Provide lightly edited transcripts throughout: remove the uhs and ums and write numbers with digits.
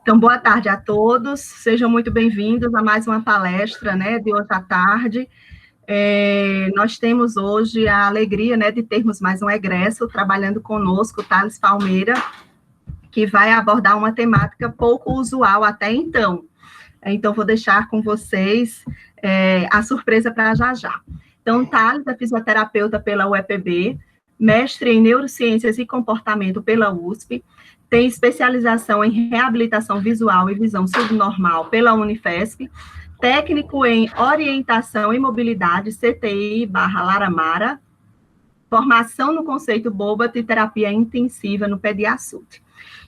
Então, boa tarde a todos, sejam muito bem-vindos a mais uma palestra, né, de hoje à tarde. Nós temos hoje a alegria, né, de termos mais um egresso trabalhando conosco, Thales Palmeira, que vai abordar uma temática pouco usual até então. Então, vou deixar com vocês a surpresa para já. Então, Thales é fisioterapeuta pela UEPB, mestre em Neurociências e Comportamento pela USP, tem especialização em reabilitação visual e visão subnormal pela Unifesp, técnico em orientação e mobilidade, CTI/Laramara, formação no conceito BOBAT e terapia intensiva no Pediasut.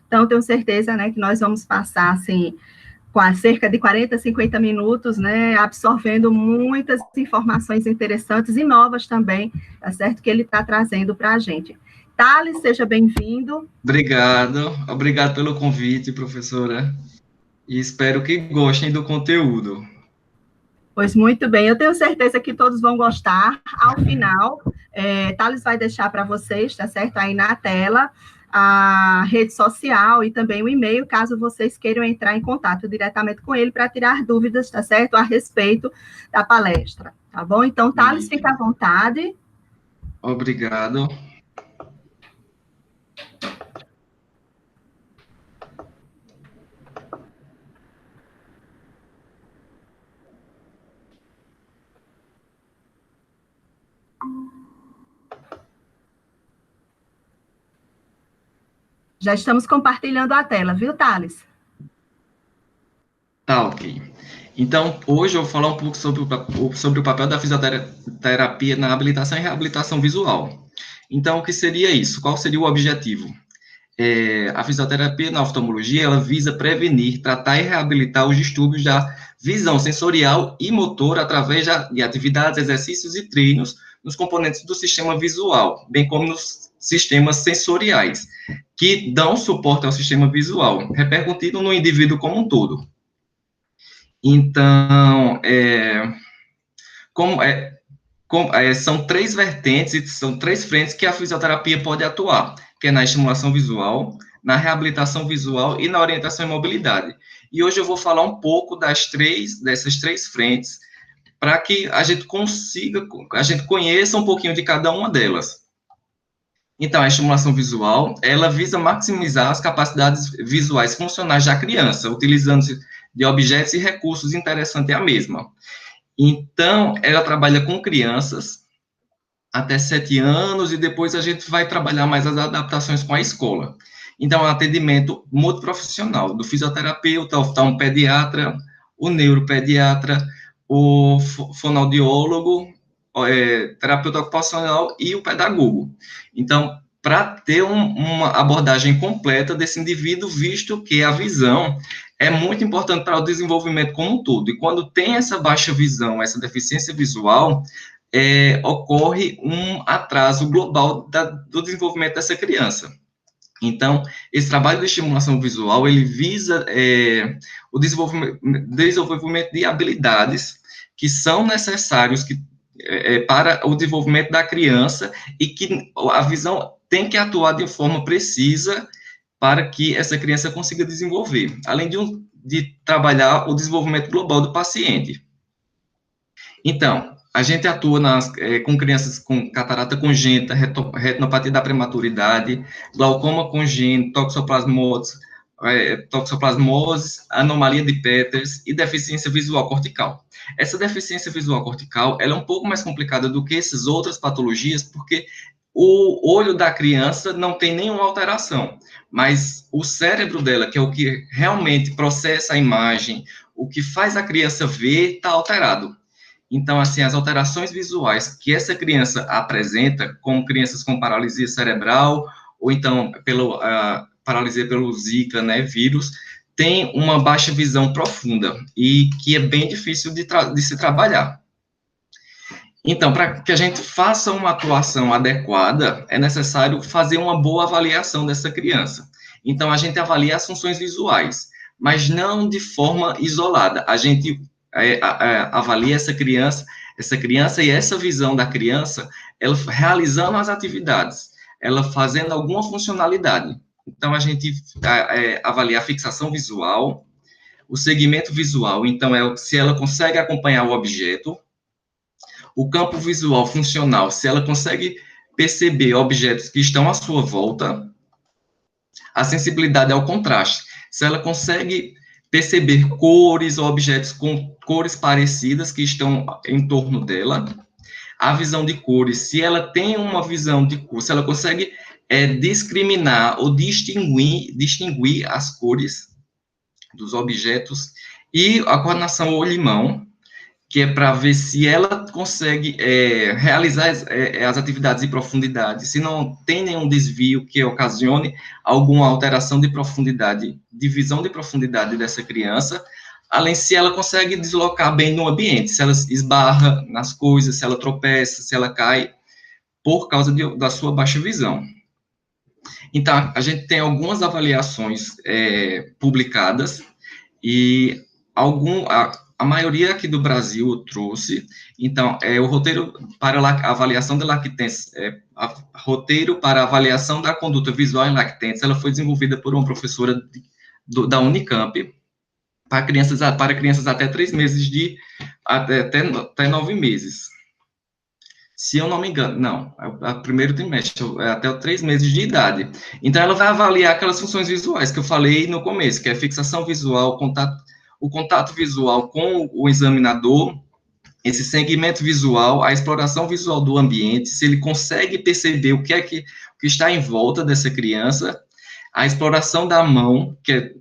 Então, tenho certeza, né, que nós vamos passar, assim, cerca de 40, 50 minutos, né, absorvendo muitas informações interessantes e novas também, tá certo, que ele está trazendo para a gente. Thales, seja bem-vindo. Obrigado pelo convite, professora, e espero que gostem do conteúdo. Pois muito bem, eu tenho certeza que todos vão gostar. Ao final, Thales vai deixar para vocês, tá certo, aí na tela, a rede social e também o e-mail, caso vocês queiram entrar em contato diretamente com ele para tirar dúvidas, tá certo, a respeito da palestra, tá bom? Então, Thales, fica à vontade. Obrigado. Já estamos compartilhando a tela, viu, Thales? Tá, ok. Então, hoje eu vou falar um pouco sobre o papel da fisioterapia na habilitação e reabilitação visual. Então, o que seria isso? Qual seria o objetivo? A fisioterapia na oftalmologia, ela visa prevenir, tratar e reabilitar os distúrbios da visão sensorial e motor através de atividades, exercícios e treinos nos componentes do sistema visual, bem como nos sistemas sensoriais, que dão suporte ao sistema visual, repercutindo no indivíduo como um todo. Então, são três vertentes e são três frentes que a fisioterapia pode atuar, que é na estimulação visual, na reabilitação visual e na orientação e mobilidade. E hoje eu vou falar um pouco dessas três frentes, para que a gente conheça um pouquinho de cada uma delas. Então, a estimulação visual, ela visa maximizar as capacidades visuais funcionais da criança, utilizando-se de objetos e recursos interessantes à mesma. Então, ela trabalha com crianças até 7 anos, e depois a gente vai trabalhar mais as adaptações com a escola. Então, é um atendimento multiprofissional, do fisioterapeuta, o pediatra, o neuropediatra, o fonoaudiólogo, terapeuta ocupacional e o pedagogo. Então, para ter uma abordagem completa desse indivíduo, visto que a visão é muito importante para o desenvolvimento como um todo. E quando tem essa baixa visão, essa deficiência visual, ocorre um atraso global do desenvolvimento dessa criança. Então, esse trabalho de estimulação visual, ele visa o desenvolvimento de habilidades que são necessários para o desenvolvimento da criança, e que a visão tem que atuar de forma precisa para que essa criança consiga desenvolver, além de trabalhar o desenvolvimento global do paciente. Então, a gente atua com crianças com catarata congênita, retinopatia da prematuridade, glaucoma congênito, toxoplasmose, anomalia de Peters e deficiência visual cortical. Essa deficiência visual cortical, ela é um pouco mais complicada do que essas outras patologias, porque o olho da criança não tem nenhuma alteração, mas o cérebro dela, que é o que realmente processa a imagem, o que faz a criança ver, está alterado. Então, assim, as alterações visuais que essa criança apresenta, como crianças com paralisia cerebral, ou então paralisia pelo Zika, né, vírus, tem uma baixa visão profunda, e que é bem difícil de se trabalhar. Então, para que a gente faça uma atuação adequada, é necessário fazer uma boa avaliação dessa criança. Então, a gente avalia as funções visuais, mas não de forma isolada. A gente avalia essa criança e essa visão da criança, ela realizando as atividades, ela fazendo alguma funcionalidade. Então, a gente avalia a fixação visual, o segmento visual, então, se ela consegue acompanhar o objeto, o campo visual funcional, se ela consegue perceber objetos que estão à sua volta, a sensibilidade ao contraste, se ela consegue perceber cores ou objetos com cores parecidas que estão em torno dela, a visão de cores, se ela tem uma visão de cor, se ela consegue discriminar ou distinguir as cores dos objetos, e a coordenação olho e mão, que é para ver se ela consegue realizar as atividades de profundidade, se não tem nenhum desvio que ocasione alguma alteração de profundidade, de visão de profundidade dessa criança, além se ela consegue deslocar bem no ambiente, se ela esbarra nas coisas, se ela tropeça, se ela cai, por causa da sua baixa visão. Então, a gente tem algumas avaliações publicadas, e a maioria aqui do Brasil trouxe. Então, o roteiro para a avaliação de lactentes, roteiro para avaliação da conduta visual em lactentes, ela foi desenvolvida por uma professora da Unicamp, para crianças até 3 meses até 9 meses. Se eu não me engano, não, é o primeiro trimestre, até 3 meses de idade. Então, ela vai avaliar aquelas funções visuais que eu falei no começo, que é a fixação visual, o contato visual com o examinador, esse segmento visual, a exploração visual do ambiente, se ele consegue perceber o que está em volta dessa criança, a exploração da mão, que é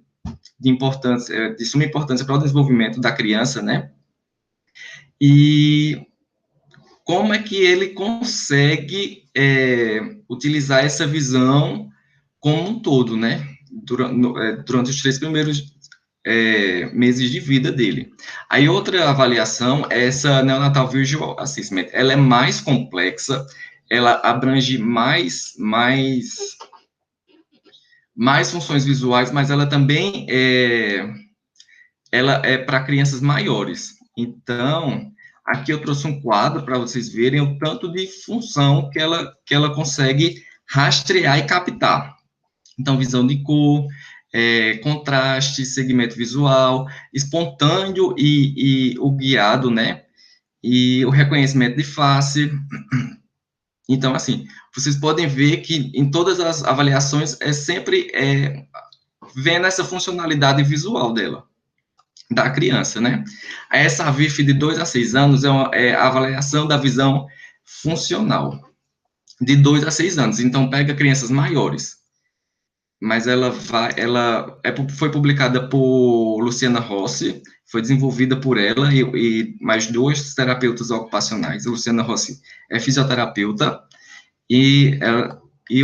de suma importância para o desenvolvimento da criança, né? E como é que ele consegue utilizar essa visão como um todo, né? Durante os 3 primeiros meses de vida dele. Aí, outra avaliação é essa Neonatal Visual Assessment. Ela é mais complexa, ela abrange mais funções visuais, mas ela também ela é para crianças maiores. Então, aqui eu trouxe um quadro para vocês verem o tanto de função que ela consegue rastrear e captar. Então, visão de cor, contraste, segmento visual, espontâneo e o guiado, né? E o reconhecimento de face. Então, assim, vocês podem ver que em todas as avaliações sempre vendo essa funcionalidade visual da criança, né? Essa VIF de 2 a 6 anos é a avaliação da visão funcional, de 2 a 6 anos. Então, pega crianças maiores, mas foi publicada por Luciana Rossi, foi desenvolvida por ela e mais 2 terapeutas ocupacionais. A Luciana Rossi é fisioterapeuta e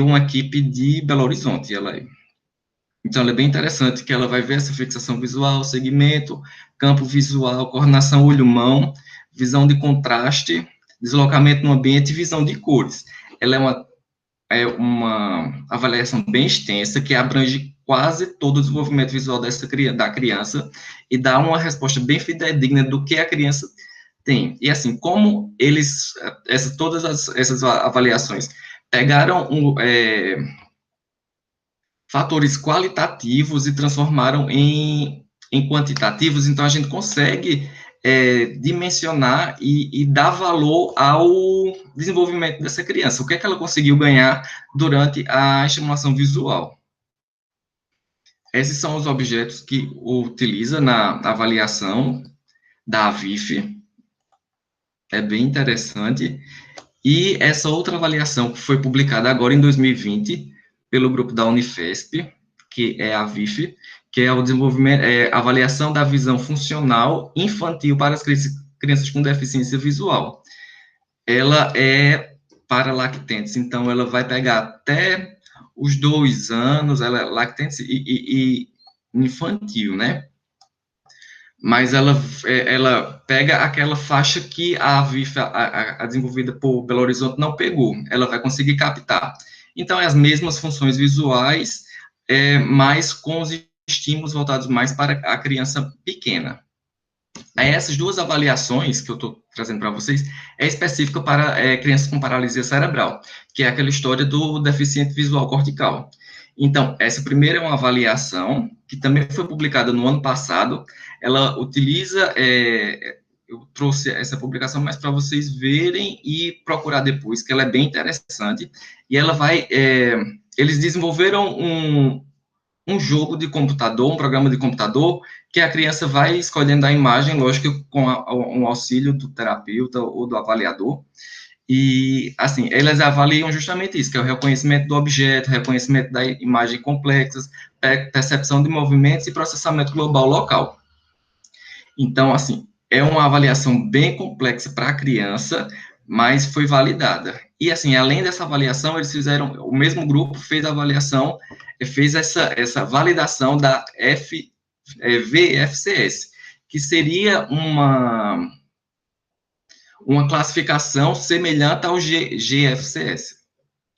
uma equipe de Belo Horizonte. Então, ela é bem interessante, que ela vai ver essa fixação visual, segmento, campo visual, coordenação olho-mão, visão de contraste, deslocamento no ambiente e visão de cores. Ela é uma avaliação bem extensa, que abrange quase todo o desenvolvimento visual da criança e dá uma resposta bem fidedigna do que a criança tem. E, assim, como todas essas avaliações pegaram fatores qualitativos e transformaram em quantitativos, então a gente consegue dimensionar e dar valor ao desenvolvimento dessa criança. O que é que ela conseguiu ganhar durante a estimulação visual? Esses são os objetos que utiliza na avaliação da VIF. É bem interessante. E essa outra avaliação que foi publicada agora em 2020, pelo grupo da Unifesp, que é a VIF, que é o desenvolvimento, a avaliação da visão funcional infantil para as crianças com deficiência visual. Ela é para lactentes, então ela vai pegar até os 2 anos, ela é lactentes e infantil, né? Mas ela pega aquela faixa que a VIF, a desenvolvida por Belo Horizonte, não pegou, ela vai conseguir captar. Então, é as mesmas funções visuais, mas com os estímulos voltados mais para a criança pequena. Aí, essas 2 avaliações que eu estou trazendo para vocês é específica para crianças com paralisia cerebral, que é aquela história do deficiente visual cortical. Então, essa primeira é uma avaliação, que também foi publicada no ano passado. Ela utiliza, eu trouxe essa publicação mais para vocês verem e procurar depois, que ela é bem interessante. E ela vai, eles desenvolveram um jogo de computador, um programa de computador, que a criança vai escolhendo a imagem, lógico, com um auxílio do terapeuta ou do avaliador. E, assim, elas avaliam justamente isso, que é o reconhecimento do objeto, reconhecimento da imagem complexas, percepção de movimentos e processamento global local. Então, assim, é uma avaliação bem complexa para a criança, mas foi validada. E, assim, além dessa avaliação, eles fizeram, o mesmo grupo fez a avaliação, fez essa validação da VFCS, que seria uma classificação semelhante ao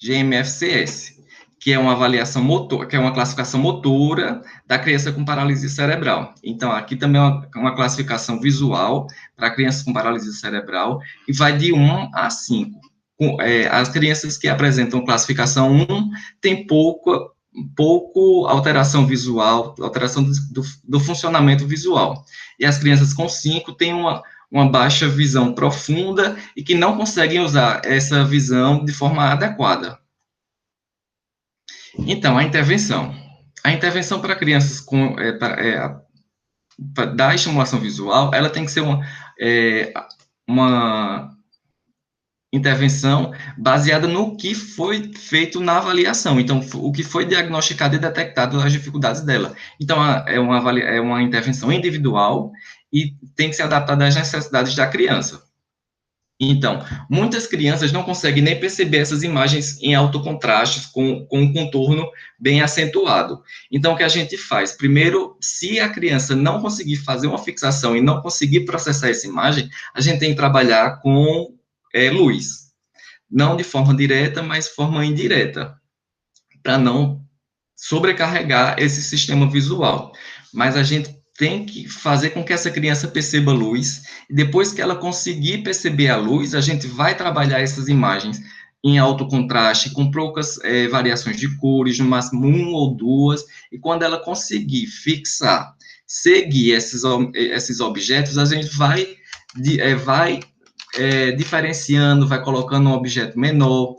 GMFCS, que é uma avaliação motor, que é uma classificação motora da criança com paralisia cerebral. Então, aqui também é uma classificação visual para crianças com paralisia cerebral, e vai de 1 a 5. As crianças que apresentam classificação 1 têm pouco alteração visual, alteração do funcionamento visual. E as crianças com 5 têm uma baixa visão profunda e que não conseguem usar essa visão de forma adequada. Então, a intervenção. A intervenção para crianças da estimulação visual, ela tem que ser uma intervenção baseada no que foi feito na avaliação. Então, o que foi diagnosticado e detectado as dificuldades dela. Então, é uma intervenção individual e tem que ser adaptada às necessidades da criança. Então, muitas crianças não conseguem nem perceber essas imagens em alto contraste, com um contorno bem acentuado. Então, o que a gente faz? Primeiro, se a criança não conseguir fazer uma fixação e não conseguir processar essa imagem, a gente tem que trabalhar com luz. Não de forma direta, mas de forma indireta, para não sobrecarregar esse sistema visual. Mas a gente tem que fazer com que essa criança perceba a luz, e depois que ela conseguir perceber a luz, a gente vai trabalhar essas imagens em alto contraste, com poucas variações de cores, no máximo 1 ou 2, e quando ela conseguir fixar, seguir esses objetos, a gente vai diferenciando, vai colocando um objeto menor,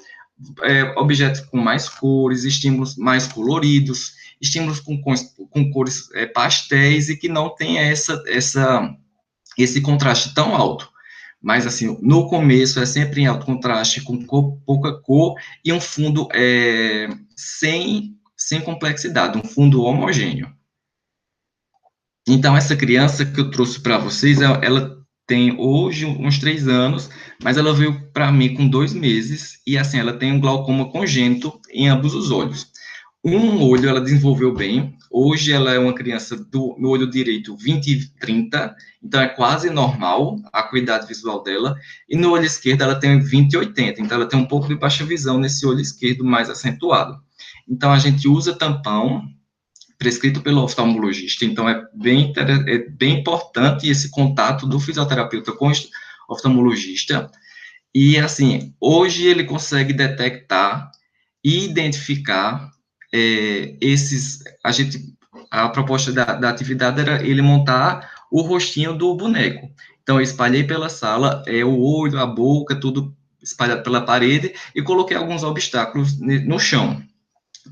objetos com mais cores, estímulos mais coloridos, estímulos com cores pastéis e que não tem esse contraste tão alto. Mas, assim, no começo é sempre em alto contraste, com pouca cor e um fundo sem complexidade, um fundo homogêneo. Então, essa criança que eu trouxe para vocês, ela tem hoje uns 3 anos, mas ela veio para mim com 2 meses, e assim, ela tem um glaucoma congênito em ambos os olhos. Um olho ela desenvolveu bem, hoje ela é uma criança no olho direito 20/30, então é quase normal a acuidade visual dela, e no olho esquerdo ela tem 20/80, então ela tem um pouco de baixa visão nesse olho esquerdo mais acentuado. Então a gente usa tampão, prescrito pelo oftalmologista, então é bem importante esse contato do fisioterapeuta com o oftalmologista, e assim, hoje ele consegue detectar e identificar a proposta da atividade era ele montar o rostinho do boneco. Então, eu espalhei pela sala, o olho, a boca, tudo espalhado pela parede, e coloquei alguns obstáculos no chão.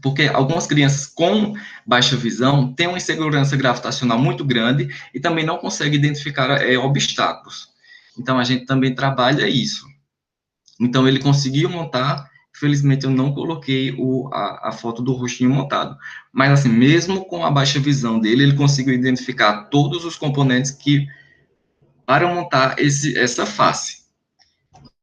Porque algumas crianças com baixa visão têm uma insegurança gravitacional muito grande e também não conseguem identificar obstáculos. Então, a gente também trabalha isso. Então, ele conseguiu montar. Felizmente, eu não coloquei a foto do rostinho montado. Mas, assim, mesmo com a baixa visão dele, ele conseguiu identificar todos os componentes para montar essa face.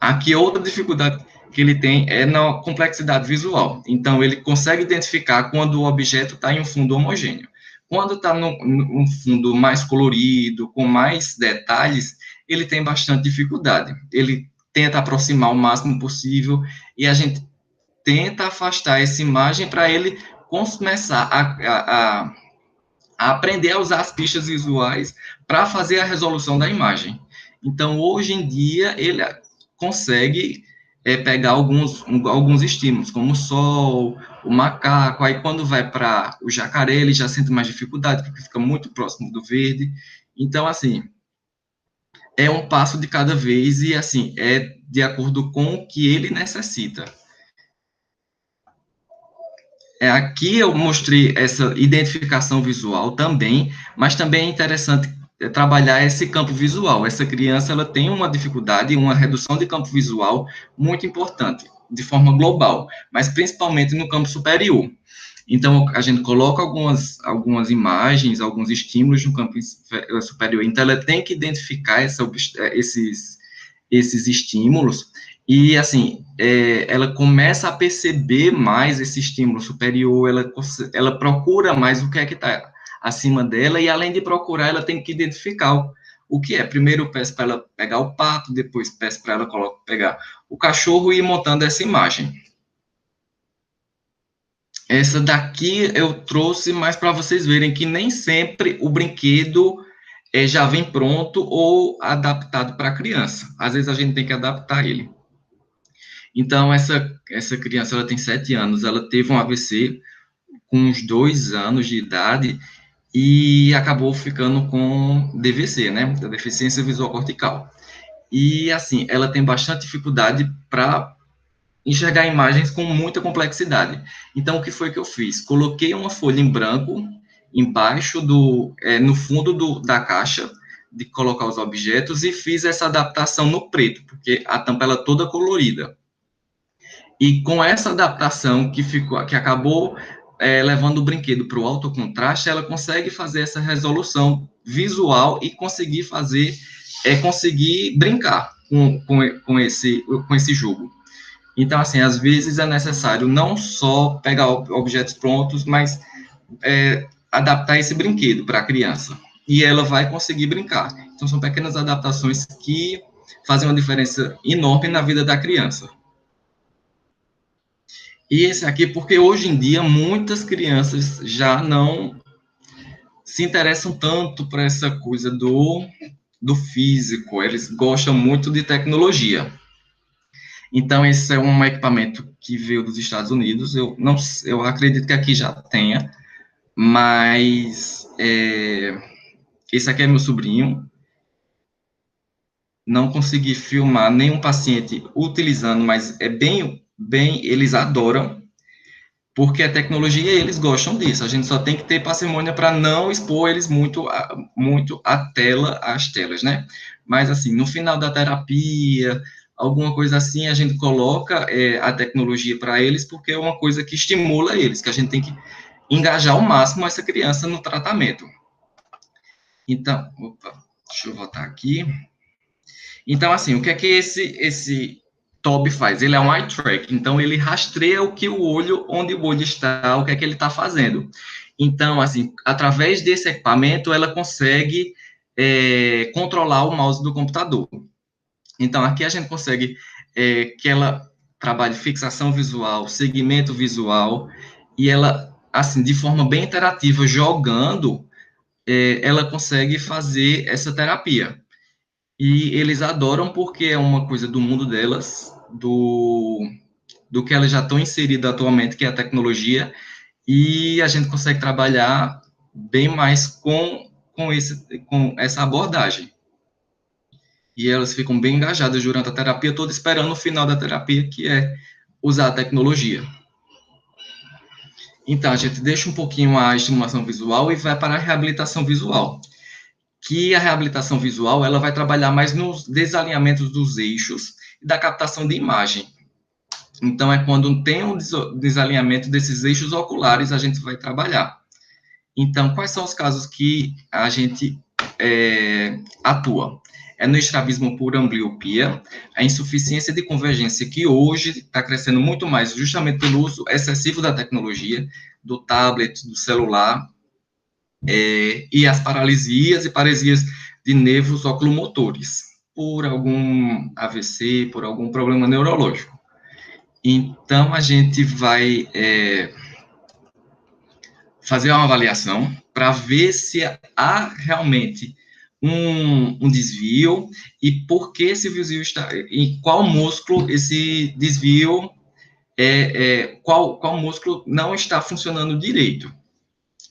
Aqui, outra dificuldade que ele tem é na complexidade visual. Então, ele consegue identificar quando o objeto está em um fundo homogêneo. Quando está num fundo mais colorido, com mais detalhes, ele tem bastante dificuldade. Ele tenta aproximar o máximo possível, e a gente tenta afastar essa imagem para ele começar a aprender a usar as pistas visuais para fazer a resolução da imagem. Então, hoje em dia, ele consegue pegar alguns estímulos, como o sol, o macaco, aí quando vai para o jacaré, ele já sente mais dificuldade, porque fica muito próximo do verde. Então, assim, é um passo de cada vez e, assim, é de acordo com o que ele necessita. Aqui eu mostrei essa identificação visual também, mas também é interessante trabalhar esse campo visual. Essa criança, ela tem uma dificuldade, uma redução de campo visual muito importante, de forma global, mas principalmente no campo superior. Então, a gente coloca algumas imagens, alguns estímulos no campo superior. Então, ela tem que identificar esses estímulos e, assim, ela começa a perceber mais esse estímulo superior, ela procura mais o que é que está acima dela, e além de procurar, ela tem que identificar o que é. Primeiro eu peço para ela pegar o pato, depois peço para ela pegar o cachorro e ir montando essa imagem. Essa daqui eu trouxe mais para vocês verem que nem sempre o brinquedo já vem pronto ou adaptado para a criança. Às vezes a gente tem que adaptar ele. Então, essa criança, ela tem 7 anos, ela teve um AVC com uns 2 anos de idade e acabou ficando com DVC, né, da deficiência visual cortical. E, assim, ela tem bastante dificuldade para enxergar imagens com muita complexidade. Então, o que foi que eu fiz? Coloquei uma folha em branco embaixo no fundo da caixa de colocar os objetos e fiz essa adaptação no preto, porque a tampa ela é toda colorida. E com essa adaptação que acabou levando o brinquedo para o alto contraste, ela consegue fazer essa resolução visual e conseguir brincar com esse jogo. Então, assim, às vezes é necessário não só pegar objetos prontos, mas adaptar esse brinquedo para a criança. E ela vai conseguir brincar. Então, são pequenas adaptações que fazem uma diferença enorme na vida da criança. E esse aqui, porque hoje em dia muitas crianças já não se interessam tanto por essa coisa do físico, eles gostam muito de tecnologia. Então, esse é um equipamento que veio dos Estados Unidos, eu acredito que aqui já tenha, mas esse aqui é meu sobrinho, não consegui filmar nenhum paciente utilizando, mas é bem, eles adoram, porque a tecnologia, eles gostam disso. A gente só tem que ter parcimônia para não expor eles muito às telas, né? Mas, assim, no final da terapia, alguma coisa assim, a gente coloca a tecnologia para eles, porque é uma coisa que estimula eles, que a gente tem que engajar ao máximo essa criança no tratamento. Então, deixa eu voltar aqui. Então, assim, o que é que esse Toby faz? Ele é um eye track, então ele rastreia onde o olho está, o que é que ele está fazendo. Então, assim, através desse equipamento, ela consegue controlar o mouse do computador. Então, aqui a gente consegue que ela trabalhe fixação visual, segmento visual, e ela, assim, de forma bem interativa, jogando, ela consegue fazer essa terapia. E eles adoram porque é uma coisa do mundo delas, do que elas já estão inseridas atualmente, que é a tecnologia, e a gente consegue trabalhar bem mais com essa abordagem. E elas ficam bem engajadas durante a terapia toda, esperando o final da terapia, que é usar a tecnologia. Então, a gente deixa um pouquinho a estimulação visual e vai para a reabilitação visual. Que a reabilitação visual, ela vai trabalhar mais nos desalinhamentos dos eixos e da captação de imagem. Então, é quando tem um desalinhamento desses eixos oculares, a gente vai trabalhar. Então, quais são os casos que a gente atua? É no estrabismo por ambliopia, a insuficiência de convergência, que hoje está crescendo muito mais, justamente pelo uso excessivo da tecnologia, do tablet, do celular, e as paralisias e paresias de nervos oculomotores, por algum AVC, por algum problema neurológico. Então, a gente vai fazer uma avaliação para ver se há realmente um desvio e por que esse desvio está, em qual músculo esse desvio qual músculo não está funcionando direito.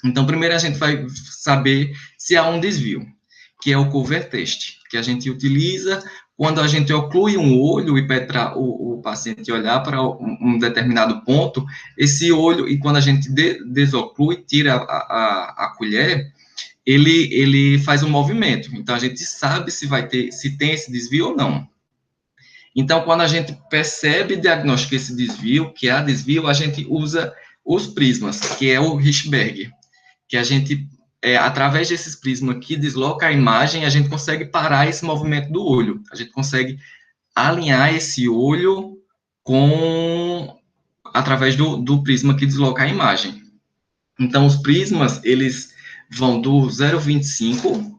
Então, primeiro a gente vai saber se há um desvio, que é o cover test, que a gente utiliza quando a gente oclui um olho e pede para o paciente olhar para um determinado ponto, esse olho, e quando a gente desoclui, tira a colher, ele faz um movimento. Então, a gente sabe se tem esse desvio ou não. Então, quando a gente percebe e diagnostica esse desvio, que há desvio, a gente usa os prismas, que é o Hirschberg, que a gente, através desses prismas que desloca a imagem, a gente consegue parar esse movimento do olho, a gente consegue alinhar esse olho através do prisma que desloca a imagem. Então, os prismas, eles vão do 0,25,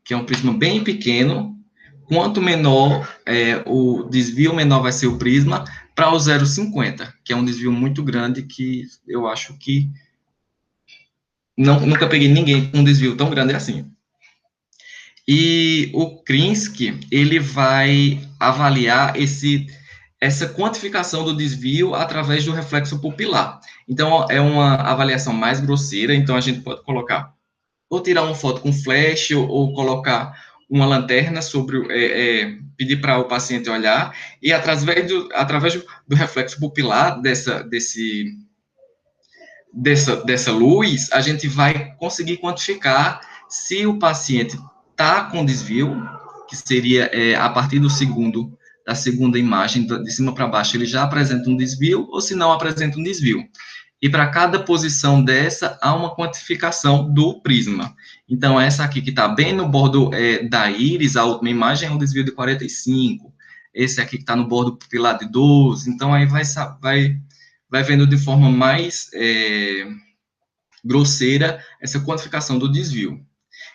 que é um prisma bem pequeno, quanto menor o desvio, menor vai ser o prisma, para o 0,50, que é um desvio muito grande, que eu acho que nunca peguei ninguém com um desvio tão grande assim. E o Krinsky, ele vai avaliar essa quantificação do desvio através do reflexo pupilar. Então, é uma avaliação mais grosseira, então a gente pode colocar, ou tirar uma foto com flash, ou colocar uma lanterna pedir para o paciente olhar, e através do reflexo pupilar dessa luz, a gente vai conseguir quantificar se o paciente está com desvio, que seria a partir da segunda imagem, de cima para baixo, ele já apresenta um desvio, ou se não apresenta um desvio. E para cada posição dessa, há uma quantificação do prisma. Então, essa aqui que está bem no bordo da íris, a última imagem é um desvio de 45. Esse aqui que está no bordo pupilar de 12. Então, aí vai vendo de forma mais grosseira essa quantificação do desvio.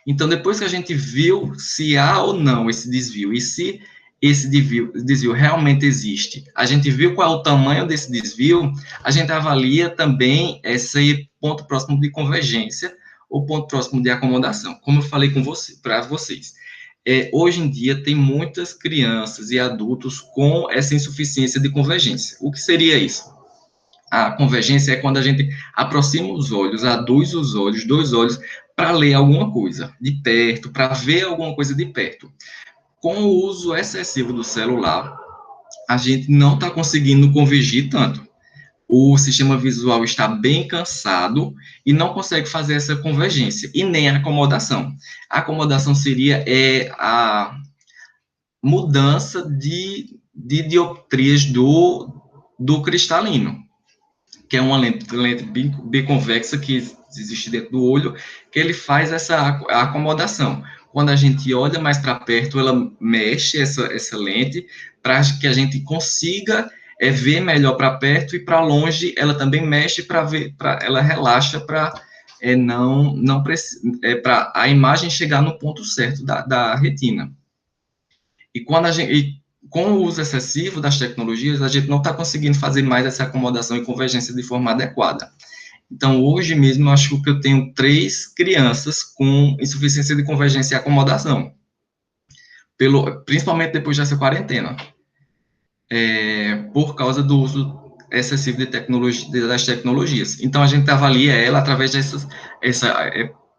Então, depois que a gente viu se há ou não esse desvio, e se esse desvio realmente existe, a gente viu qual é o tamanho desse desvio, a gente avalia também esse ponto próximo de convergência, ou ponto próximo de acomodação. Como eu falei para vocês, hoje em dia tem muitas crianças e adultos com essa insuficiência de convergência. O que seria isso? A convergência é quando a gente aproxima os olhos, aduz os olhos, dois olhos, para ler alguma coisa de perto, para ver alguma coisa de perto. Com o uso excessivo do celular, a gente não está conseguindo convergir tanto. O sistema visual está bem cansado e não consegue fazer essa convergência, e nem a acomodação. A acomodação seria a mudança de dioptrias do cristalino, que é uma lente biconvexa que existe dentro do olho, que ele faz essa acomodação. Quando a gente olha mais para perto, ela mexe essa lente para que a gente consiga ver melhor para perto, e para longe ela também mexe ela relaxa para para a imagem chegar no ponto certo da retina. E com o uso excessivo das tecnologias, a gente não está conseguindo fazer mais essa acomodação e convergência de forma adequada. Então, hoje mesmo, eu acho que eu tenho 3 crianças com insuficiência de convergência e acomodação, principalmente depois dessa quarentena, por causa do uso excessivo das tecnologias. Então, a gente avalia ela através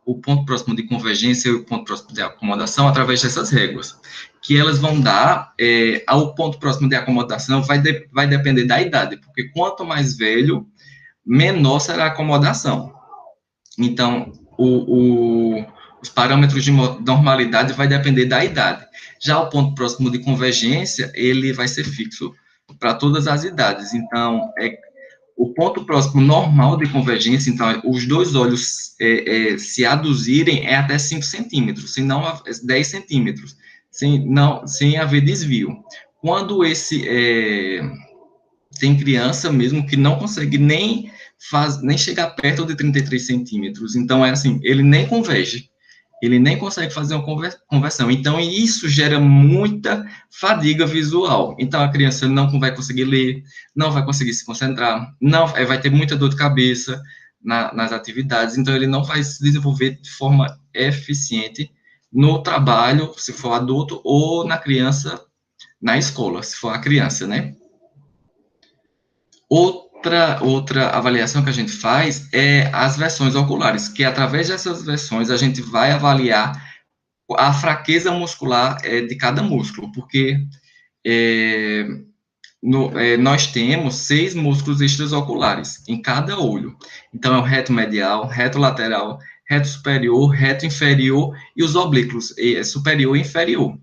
o ponto próximo de convergência e o ponto próximo de acomodação através dessas réguas, que elas vão dar ao ponto próximo de acomodação, vai depender da idade, porque quanto mais velho, menor será a acomodação. Então, os parâmetros de normalidade vai depender da idade. Já o ponto próximo de convergência, ele vai ser fixo para todas as idades. Então, o ponto próximo normal de convergência, então, os dois olhos se aduzirem é até 5 centímetros, se não 10 centímetros, sem haver desvio. Quando tem criança mesmo que não consegue nem chegar perto de 33 centímetros, então ele nem converge, ele nem consegue fazer uma conversão. Então, isso gera muita fadiga visual. Então, a criança não vai conseguir ler, não vai conseguir se concentrar, vai ter muita dor de cabeça nas atividades, então ele não vai se desenvolver de forma eficiente no trabalho, se for adulto, ou na criança, na escola, se for a criança, né? Outra avaliação que a gente faz é as versões oculares, que através dessas versões a gente vai avaliar a fraqueza muscular de cada músculo, porque é, nós temos 6 músculos extraoculares em cada olho. Então, é o reto medial, reto lateral, reto superior, reto inferior e os oblíquos, superior e inferior.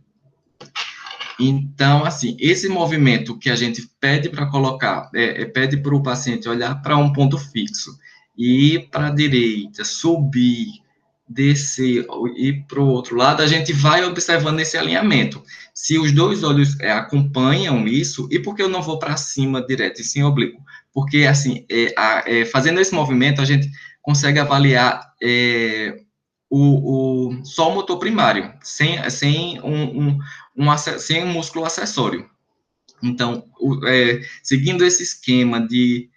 Então, assim, esse movimento que a gente pede para colocar, pede para o paciente olhar para um ponto fixo, ir para a direita, subir, descer, ir para o outro lado, a gente vai observando esse alinhamento. Se os dois olhos acompanham isso, e por que eu não vou para cima direto e sim oblíquo? Porque, assim, fazendo esse movimento, a gente consegue avaliar só o motor primário, sem um músculo acessório. Então, seguindo esse esquema de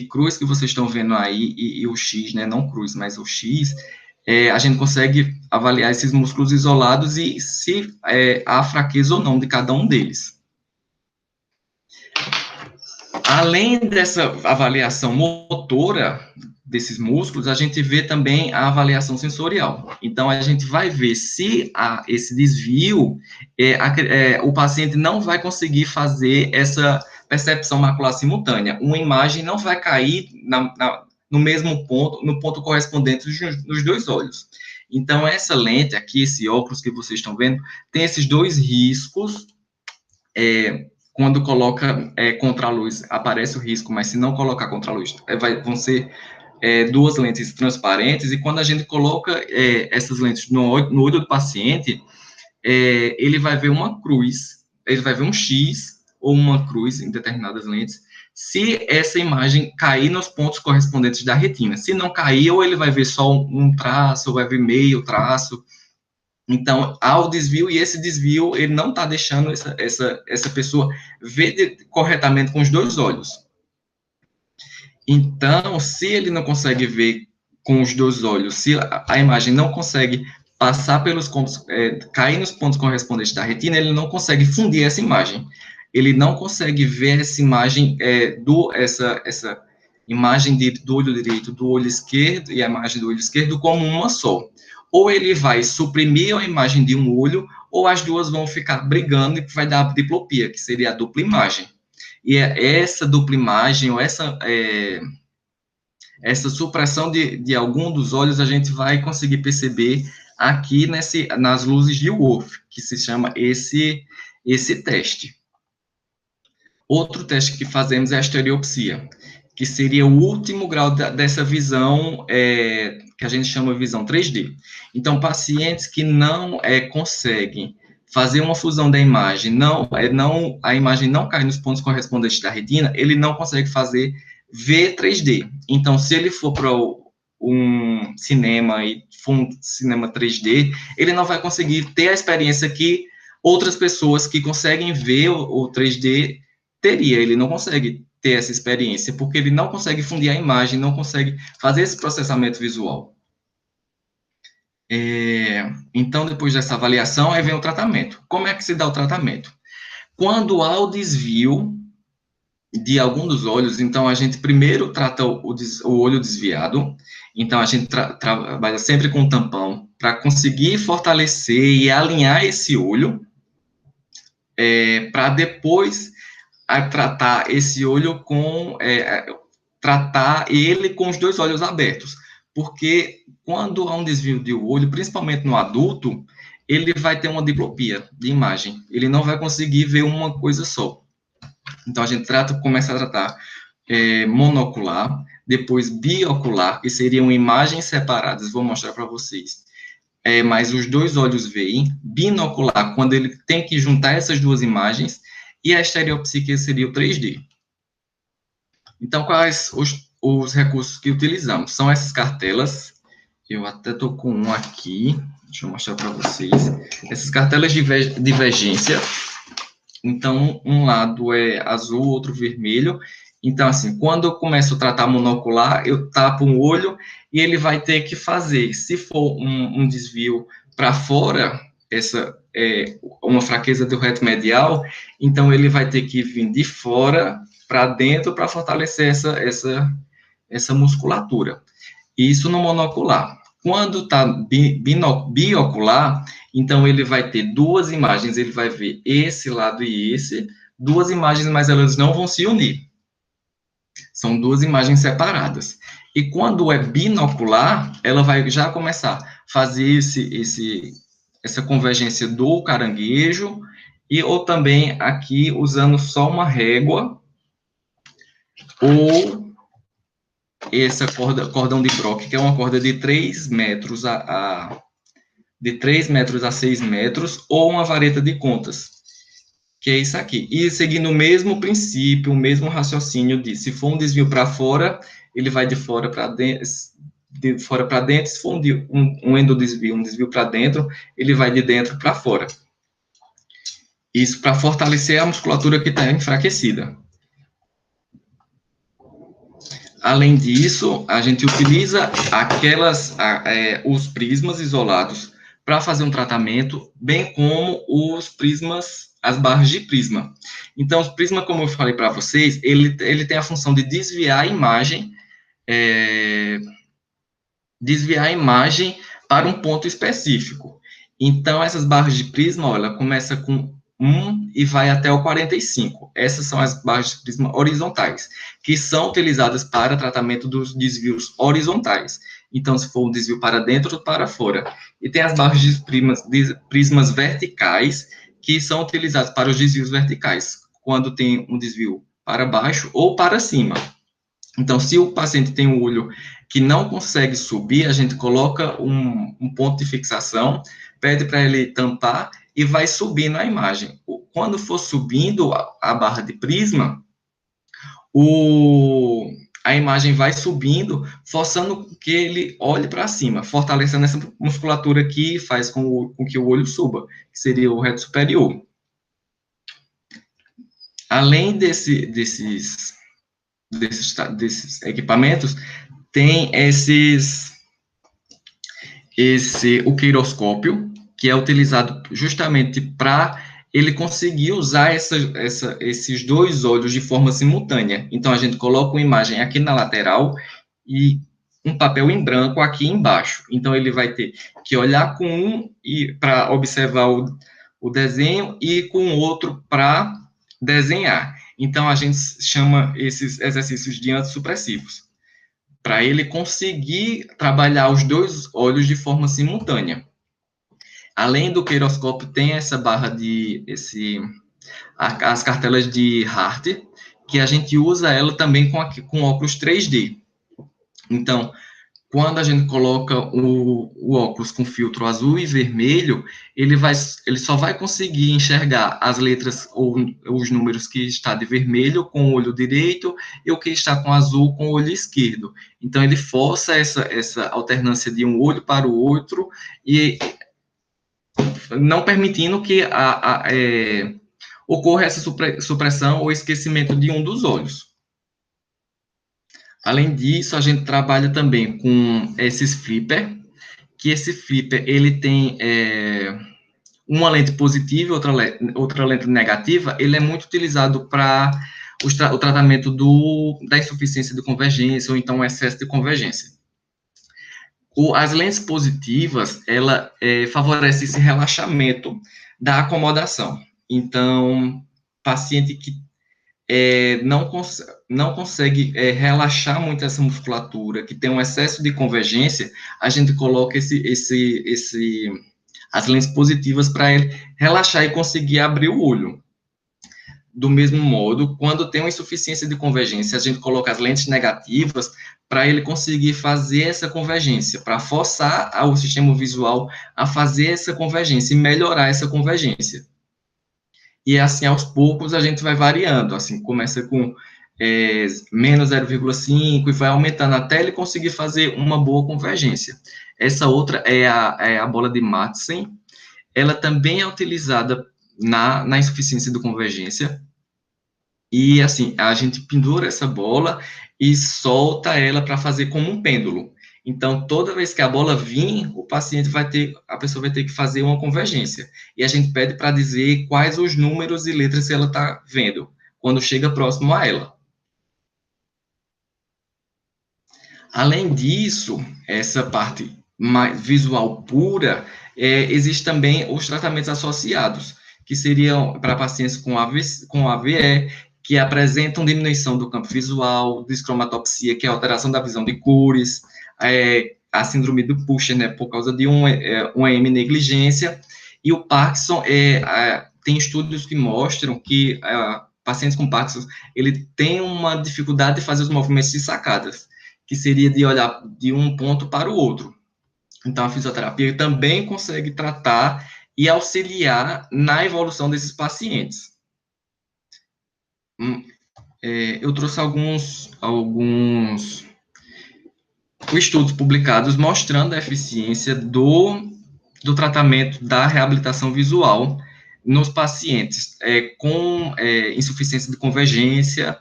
cruz que vocês estão vendo aí, e o X, né, não cruz, mas o X, a gente consegue avaliar esses músculos isolados e se há fraqueza ou não de cada um deles. Além dessa avaliação motora desses músculos, a gente vê também a avaliação sensorial. Então, a gente vai ver se há esse desvio, o paciente não vai conseguir fazer essa percepção macular simultânea. Uma imagem não vai cair no mesmo ponto, no ponto correspondente nos dois olhos. Então, essa lente aqui, esse óculos que vocês estão vendo, tem esses dois riscos. Quando coloca contraluz, aparece o risco, mas se não colocar contraluz, vão ser duas lentes transparentes, e quando a gente coloca essas lentes no olho do paciente, ele vai ver uma cruz, ele vai ver um X ou uma cruz em determinadas lentes, se essa imagem cair nos pontos correspondentes da retina. Se não cair, ou ele vai ver só um traço, ou vai ver meio traço. Então, há o desvio, e esse desvio, ele não está deixando essa pessoa ver corretamente com os dois olhos. Então, se ele não consegue ver com os dois olhos, se a imagem não consegue passar pelos pontos, cair nos pontos correspondentes da retina, ele não consegue fundir essa imagem. Ele não consegue ver essa imagem, essa imagem do olho direito, do olho esquerdo, e a imagem do olho esquerdo como uma só. Ou ele vai suprimir a imagem de um olho, ou as duas vão ficar brigando e vai dar diplopia, que seria a dupla imagem. E essa dupla imagem, ou essa supressão de algum dos olhos, a gente vai conseguir perceber aqui nas luzes de Wolff, que se chama esse teste. Outro teste que fazemos é a estereopsia, que seria o último grau dessa visão, que a gente chama de visão 3D. Então, pacientes que não conseguem fazer uma fusão da imagem, a imagem não cai nos pontos correspondentes da retina, ele não consegue fazer ver 3D. Então, se ele for para um cinema e for um cinema 3D, ele não vai conseguir ter a experiência que outras pessoas que conseguem ver o 3D teria. Ele não consegue ter essa experiência, porque ele não consegue fundir a imagem, não consegue fazer esse processamento visual. Então, depois dessa avaliação, aí vem o tratamento. Como é que se dá o tratamento? Quando há o desvio de algum dos olhos, então a gente primeiro trata o olho desviado, então a gente trabalha sempre com tampão, para conseguir fortalecer e alinhar esse olho, para depois tratar esse olho tratar ele com os dois olhos abertos, porque quando há um desvio de olho, principalmente no adulto, ele vai ter uma diplopia de imagem, ele não vai conseguir ver uma coisa só. Então, a gente começa a tratar monocular, depois biocular, que seriam imagens separadas, vou mostrar para vocês, mas os dois olhos veem, binocular, quando ele tem que juntar essas duas imagens, e a estereopsia, que seria o 3D. Então, quais os recursos que utilizamos? São essas cartelas, eu até estou com um aqui, deixa eu mostrar para vocês, essas cartelas de divergência. Então, um lado é azul, outro vermelho. Então, assim, quando eu começo a tratar monocular, eu tapo um olho e ele vai ter que fazer, se for um desvio para fora, uma fraqueza do reto medial, então ele vai ter que vir de fora para dentro para fortalecer essa musculatura. Isso no monocular. Quando está biocular, então ele vai ter duas imagens, ele vai ver esse lado e esse, duas imagens, mas elas não vão se unir. São duas imagens separadas. E quando é binocular, ela vai já começar a fazer essa convergência do caranguejo, ou também aqui usando só uma régua, ou essa cordão de Brock, que é uma corda de 3 metros de 3 metros a 6 metros, ou uma vareta de contas, que é isso aqui. E seguindo o mesmo princípio, o mesmo raciocínio de, se for um desvio para fora, ele vai de fora para dentro, se for um endodesvio, um desvio para dentro, ele vai de dentro para fora. Isso para fortalecer a musculatura que está enfraquecida. Além disso, a gente utiliza os prismas isolados para fazer um tratamento, bem como os prismas, as barras de prisma. Então, os prismas, como eu falei para vocês, ele tem a função de desviar a imagem para um ponto específico. Então, essas barras de prisma, olha, começa com 1 e vai até o 45. Essas são as barras de prisma horizontais, que são utilizadas para tratamento dos desvios horizontais. Então, se for um desvio para dentro ou para fora. E tem as barras de prismas verticais, que são utilizadas para os desvios verticais, quando tem um desvio para baixo ou para cima. Então, se o paciente tem um olho que não consegue subir, a gente coloca um ponto de fixação, pede para ele tampar e vai subindo a imagem. Quando for subindo a barra de prisma, a imagem vai subindo, forçando que ele olhe para cima, fortalecendo essa musculatura que faz com que o olho suba, que seria o reto superior. Além desses equipamentos, tem o queiroscópio, que é utilizado justamente para ele conseguir usar esses dois olhos de forma simultânea. Então, a gente coloca uma imagem aqui na lateral e um papel em branco aqui embaixo. Então, ele vai ter que olhar com um para observar o desenho e com o outro para desenhar. Então, a gente chama esses exercícios de antisupressivos, para ele conseguir trabalhar os dois olhos de forma simultânea. Além do queiroscópio, tem essa barra as cartelas de Hart, que a gente usa ela também com óculos 3D. Então, quando a gente coloca o óculos com filtro azul e vermelho, ele só vai conseguir enxergar as letras ou os números que está de vermelho com o olho direito e o que está com azul com o olho esquerdo. Então, ele força essa alternância de um olho para o outro e não permitindo que ocorra essa supressão ou esquecimento de um dos olhos. Além disso, a gente trabalha também com esses flipper, que esse flipper, ele tem uma lente positiva e outra lente negativa. Ele é muito utilizado para o tratamento da insuficiência de convergência ou então excesso de convergência. As lentes positivas, ela favorece esse relaxamento da acomodação. Então, paciente que não consegue relaxar muito essa musculatura, que tem um excesso de convergência, a gente coloca as lentes positivas para ele relaxar e conseguir abrir o olho. Do mesmo modo, quando tem uma insuficiência de convergência, a gente coloca as lentes negativas para ele conseguir fazer essa convergência, para forçar o sistema visual a fazer essa convergência e melhorar essa convergência. E assim, aos poucos, a gente vai variando, assim, começa com menos 0,5 e vai aumentando até ele conseguir fazer uma boa convergência. Essa outra é a bola de Madsen. Ela também é utilizada na insuficiência de convergência. E, assim, a gente pendura essa bola e solta ela para fazer como um pêndulo. Então, toda vez que a bola vir, a pessoa vai ter que fazer uma convergência. E a gente pede para dizer quais os números e letras que ela está vendo, quando chega próximo a ela. Além disso, essa parte mais visual pura, existe também os tratamentos associados, que seriam para pacientes com AVE, que apresentam diminuição do campo visual, descromatopsia, que é a alteração da visão de cores, a síndrome do Usher, né, por causa de uma negligência, e o Parkinson, tem estudos que mostram que pacientes com Parkinson, ele tem uma dificuldade de fazer os movimentos de sacadas, que seria de olhar de um ponto para o outro. Então, a fisioterapia também consegue tratar e auxiliar na evolução desses pacientes. Eu trouxe alguns estudos publicados mostrando a eficiência do tratamento da reabilitação visual nos pacientes com insuficiência de convergência,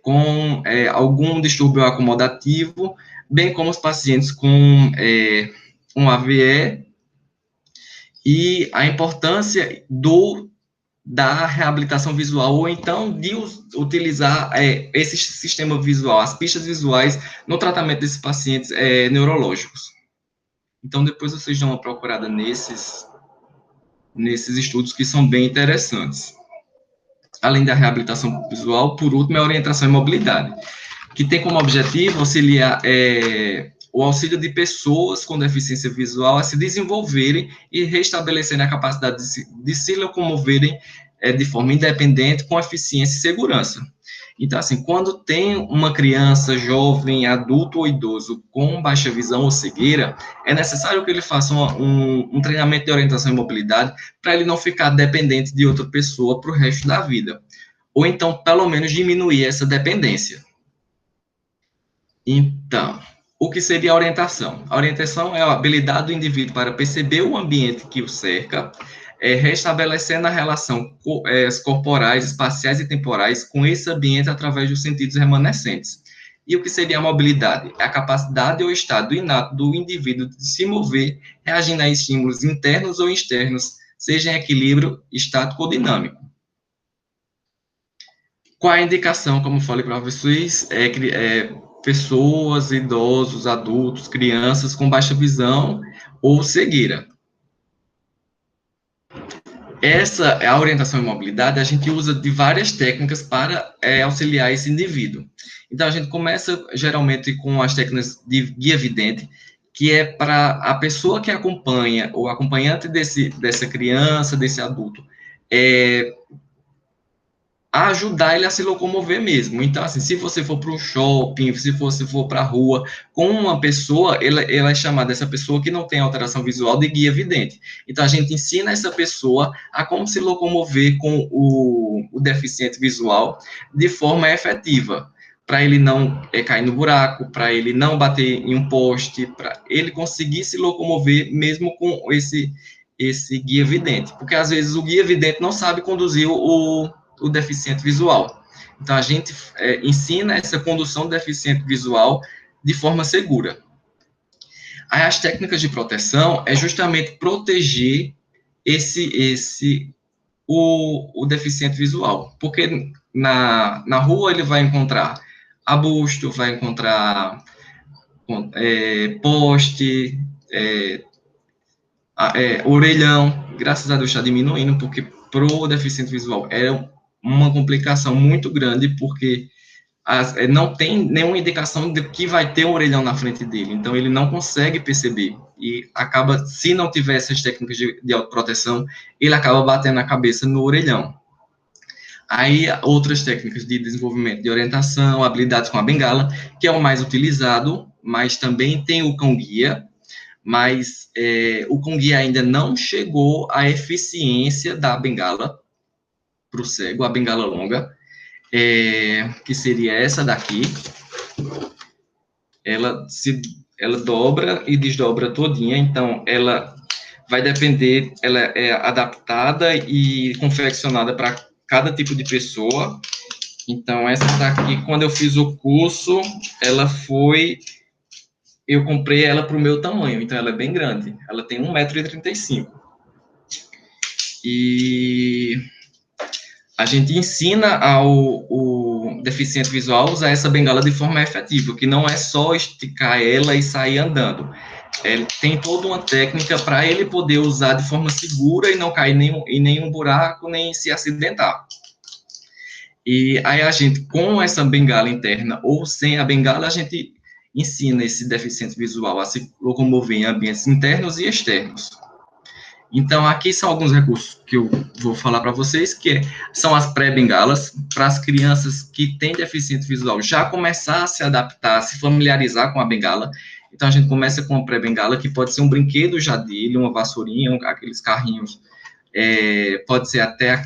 com algum distúrbio acomodativo, bem como os pacientes com um AVE, e a importância da reabilitação visual, ou então de utilizar esse sistema visual, as pistas visuais, no tratamento desses pacientes neurológicos. Então, depois vocês dão uma procurada nesses estudos, que são bem interessantes. Além da reabilitação visual, por último, é a orientação e mobilidade, que tem como objetivo auxiliar o auxílio de pessoas com deficiência visual a se desenvolverem e restabelecerem a capacidade de se locomoverem de forma independente, com eficiência e segurança. Então, assim, quando tem uma criança, jovem, adulto ou idoso com baixa visão ou cegueira, é necessário que ele faça um treinamento de orientação e mobilidade para ele não ficar dependente de outra pessoa para o resto da vida. Ou então, pelo menos, diminuir essa dependência. Então, o que seria a orientação? A orientação é a habilidade do indivíduo para perceber o ambiente que o cerca, restabelecendo a relação corporais, espaciais e temporais com esse ambiente através dos sentidos remanescentes. E o que seria a mobilidade? É a capacidade ou estado inato do indivíduo de se mover, reagindo a estímulos internos ou externos, seja em equilíbrio estático ou dinâmico. Qual a indicação, como falei para vocês, pessoas, idosos, adultos, crianças com baixa visão ou cegueira. Essa é a orientação e mobilidade, a gente usa de várias técnicas para auxiliar esse indivíduo. Então, a gente começa geralmente com as técnicas de guia vidente, que é para a pessoa que acompanha, ou acompanhante dessa criança, desse adulto, a ajudar ele a se locomover mesmo. Então, assim, se você for para um shopping, se você for para a rua, com uma pessoa, ela é chamada, essa pessoa que não tem alteração visual, de guia vidente. Então, a gente ensina essa pessoa a como se locomover com o deficiente visual de forma efetiva, para ele não cair no buraco, para ele não bater em um poste, para ele conseguir se locomover mesmo com esse guia vidente. Porque, às vezes, o guia vidente não sabe conduzir o deficiente visual. Então, a gente ensina essa condução do deficiente visual de forma segura. Aí, as técnicas de proteção é justamente proteger o deficiente visual, porque na rua ele vai encontrar arbusto, vai encontrar poste, orelhão. Graças a Deus está diminuindo, porque para o deficiente visual é uma complicação muito grande, porque não tem nenhuma indicação de que vai ter um orelhão na frente dele, então ele não consegue perceber, e acaba, se não tiver essas técnicas de autoproteção, ele acaba batendo a cabeça no orelhão. Aí, outras técnicas de desenvolvimento de orientação, habilidades com a bengala, que é o mais utilizado, mas também tem o cão-guia, mas o cão-guia ainda não chegou à eficiência da bengala para o cego, a bengala longa, que seria essa daqui. Ela dobra e desdobra todinha, então ela vai depender, ela é adaptada e confeccionada para cada tipo de pessoa. Então, essa daqui, quando eu fiz o curso, eu comprei ela para o meu tamanho, então ela é bem grande, ela tem 1,35 m. E a gente ensina o deficiente visual a usar essa bengala de forma efetiva, que não é só esticar ela e sair andando. Tem toda uma técnica para ele poder usar de forma segura e não cair em nenhum buraco, nem se acidentar. E aí a gente, com essa bengala interna ou sem a bengala, a gente ensina esse deficiente visual a se locomover em ambientes internos e externos. Então, aqui são alguns recursos que eu vou falar para vocês, que são as pré-bengalas, para as crianças que têm deficiente visual já começar a se adaptar, a se familiarizar com a bengala. Então, a gente começa com a pré-bengala, que pode ser um brinquedo já dele, uma vassourinha, aqueles carrinhos, pode ser até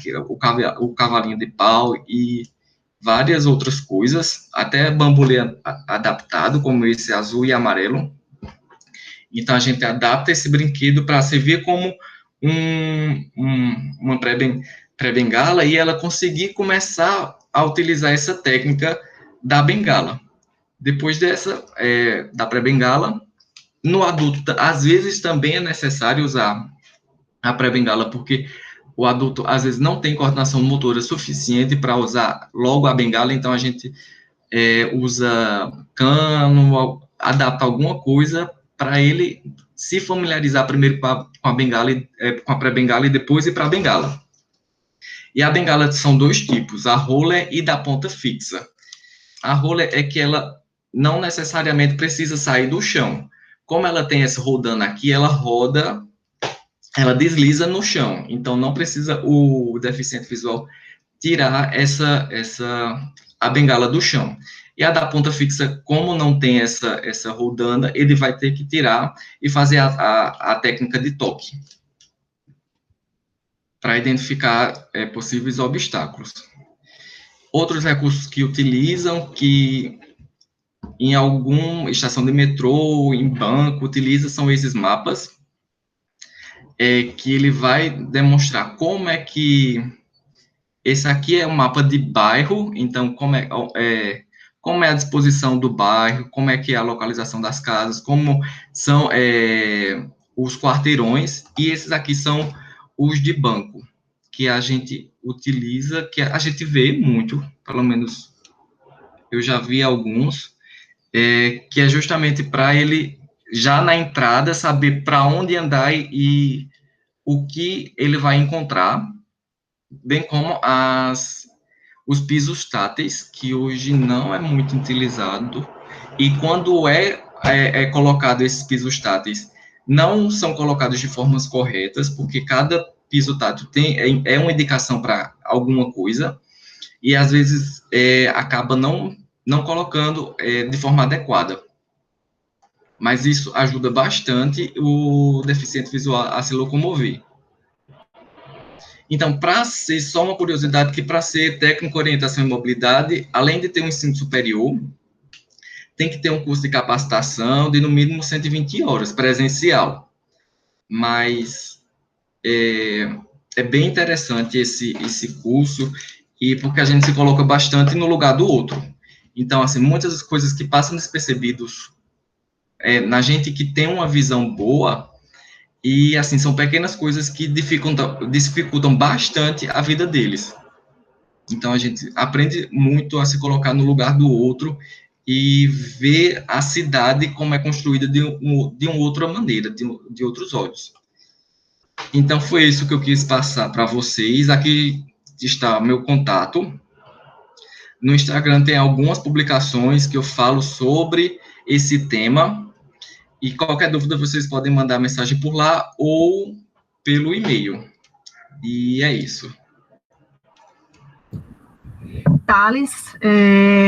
o cavalinho de pau e várias outras coisas, até bambolê adaptado, como esse azul e amarelo. Então, a gente adapta esse brinquedo para servir como uma pré-bengala e ela conseguir começar a utilizar essa técnica da bengala. Depois da pré-bengala, no adulto, às vezes também é necessário usar a pré-bengala, porque o adulto, às vezes, não tem coordenação motora suficiente para usar logo a bengala, então a gente usa cano, adapta alguma coisa para ele se familiarizar primeiro com a bengala, com a pré-bengala e depois ir para a bengala. E a bengala são dois tipos, a roller e da ponta fixa. A roller é que ela não necessariamente precisa sair do chão. Como ela tem esse rodando aqui, ela roda, ela desliza no chão. Então, não precisa o deficiente visual tirar a bengala do chão. E a da ponta fixa, como não tem essa rodanda, ele vai ter que tirar e fazer a técnica de toque para identificar possíveis obstáculos. Outros recursos que utilizam, que em alguma estação de metrô, em banco, são esses mapas, que ele vai demonstrar como é que esse aqui é um mapa de bairro, então como é a disposição do bairro, como é que é a localização das casas, como são os quarteirões, e esses aqui são os de banco, que a gente utiliza, que a gente vê muito, pelo menos eu já vi alguns, que é justamente para ele, já na entrada, saber para onde andar e o que ele vai encontrar, bem como os pisos táteis, que hoje não é muito utilizado, e quando é colocado esses pisos táteis, não são colocados de formas corretas, porque cada piso tátil é uma indicação para alguma coisa, e às vezes acaba não colocando de forma adequada. Mas isso ajuda bastante o deficiente visual a se locomover. Então, para ser só uma curiosidade, que para ser técnico em orientação e mobilidade, além de ter um ensino superior, tem que ter um curso de capacitação de no mínimo 120 horas, presencial. Mas é bem interessante esse curso, e porque a gente se coloca bastante no lugar do outro. Então, assim, muitas coisas que passam despercebidos na gente que tem uma visão boa, e, assim, são pequenas coisas que dificultam bastante a vida deles. Então, a gente aprende muito a se colocar no lugar do outro e ver a cidade como é construída de uma outra maneira, de outros olhos. Então, foi isso que eu quis passar para vocês. Aqui está meu contato. No Instagram tem algumas publicações que eu falo sobre esse tema. E qualquer dúvida, vocês podem mandar mensagem por lá ou pelo e-mail. E é isso. Thales,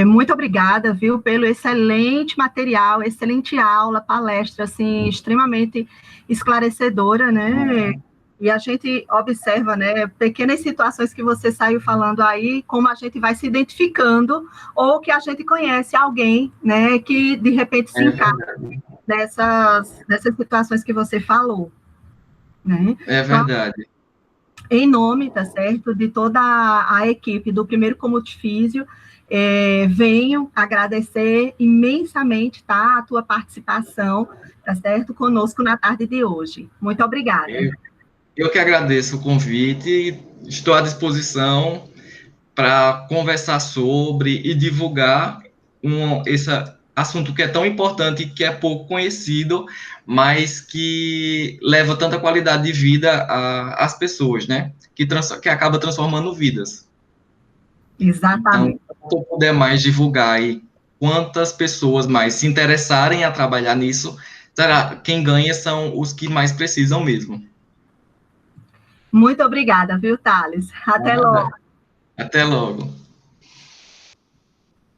muito obrigada, viu, pelo excelente material, excelente aula, palestra, assim, extremamente esclarecedora, né? E a gente observa, né, pequenas situações que você saiu falando aí, como a gente vai se identificando, ou que a gente conhece alguém, né, que de repente se encaixa nessas situações que você falou, né? É verdade. Então, em nome, tá certo, de toda a equipe do Primeiro Comute Físio, venho agradecer imensamente, tá, a tua participação, tá certo, conosco na tarde de hoje. Muito obrigada. Eu que agradeço o convite, estou à disposição para conversar sobre e divulgar esse assunto que é tão importante, que é pouco conhecido, mas que leva tanta qualidade de vida às pessoas, né? Que acaba transformando vidas. Exatamente. Então, quanto eu puder mais divulgar e quantas pessoas mais se interessarem a trabalhar nisso, quem ganha são os que mais precisam mesmo. Muito obrigada, viu, Thales? Até logo. Até logo.